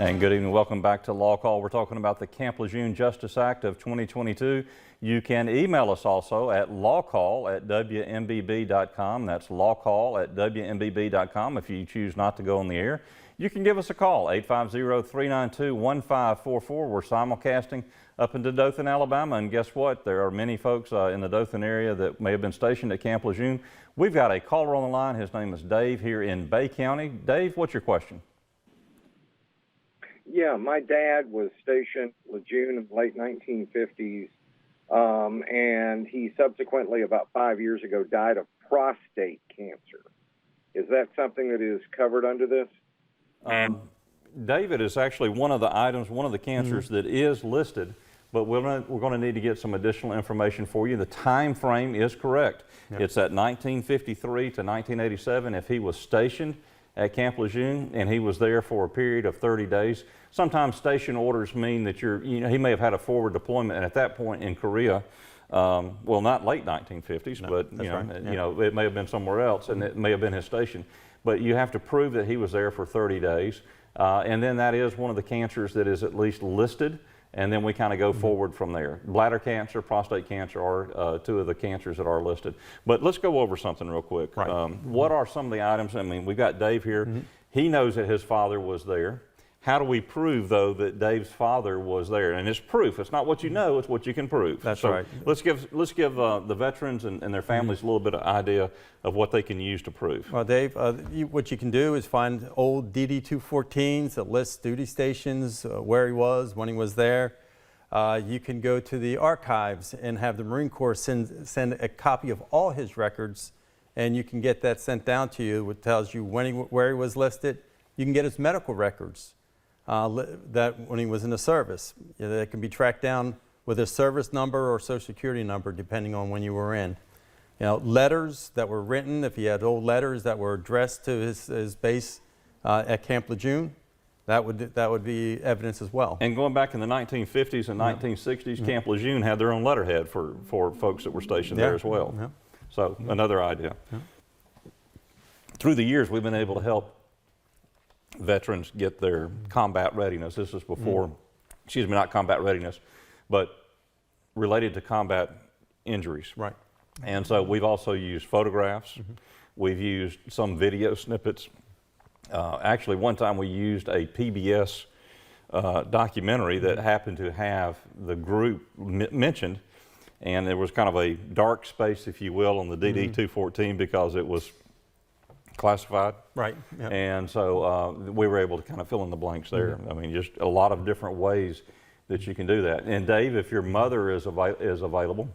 And good evening. Welcome back to Law Call. We're talking about the Camp Lejeune Justice Act of 2022. You can email us also at lawcall@wmbb.com. That's lawcall@wmbb.com if you choose not to go on the air. You can give us a call, 850-392-1544. We're simulcasting up into Dothan, Alabama. And guess what? There are many folks in the Dothan area that may have been stationed at Camp Lejeune. We've got a caller on the line. His name is Dave here in Bay County. Dave, what's your question? Yeah, my dad was stationed Lejeune in the late 1950s, and he subsequently, about 5 years ago, died of prostate cancer. Is that something that is covered under this? David is actually one of the items, one of the cancers that is listed, but we're going to need to get some additional information for you. The time frame is correct. Yep. It's at 1953 to 1987 if he was stationed at Camp Lejeune, and he was there for a period of 30 days. Sometimes station orders mean that he may have had a forward deployment, and at that point in Korea, well, not late 1950s, no, but it may have been somewhere else, and it may have been his station. But you have to prove that he was there for 30 days, and then that is one of the cancers that is at least listed, and then we kind of go forward from there. Bladder cancer, prostate cancer are two of the cancers that are listed. But let's go over something real quick. Right. What are some of the items? I mean, we've got Dave here. He knows that his father was there. How do we prove, though, that Dave's father was there? And it's proof. It's not what you know, it's what you can prove. That's right. Let's give the veterans and their families a little bit of idea of what they can use to prove. Well, Dave, what you can do is find old DD-214s that list duty stations, where he was, when he was there. You can go to the archives and have the Marine Corps send a copy of all his records, and you can get that sent down to you, which tells you where he was listed. You can get his medical records. That when he was in the service. That can be tracked down with his service number or social security number depending on when you were in. Letters that were written, if he had old letters that were addressed to his base at Camp Lejeune, that would be evidence as well. And going back in the 1950s and 1960s, Camp Lejeune had their own letterhead for folks that were stationed there as well. So another idea. Through the years, we've been able to help veterans get their combat readiness. This is before, excuse me, not combat readiness, but related to combat injuries. Right. And so we've also used photographs. We've used some video snippets. Actually, one time we used a PBS documentary that happened to have the group mentioned, and there was kind of a dark space, if you will, on the DD-214 because it was classified. Right. Yep. And so we were able to kind of fill in the blanks there. I mean, just a lot of different ways that you can do that. And Dave, if your mother is available,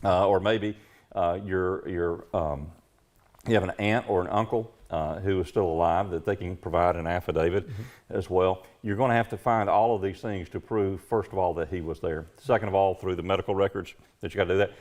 or maybe you have an aunt or an uncle who is still alive, that they can provide an affidavit as well. You're going to have to find all of these things to prove, first of all, that he was there. Second of all, through the medical records, that you got to do that.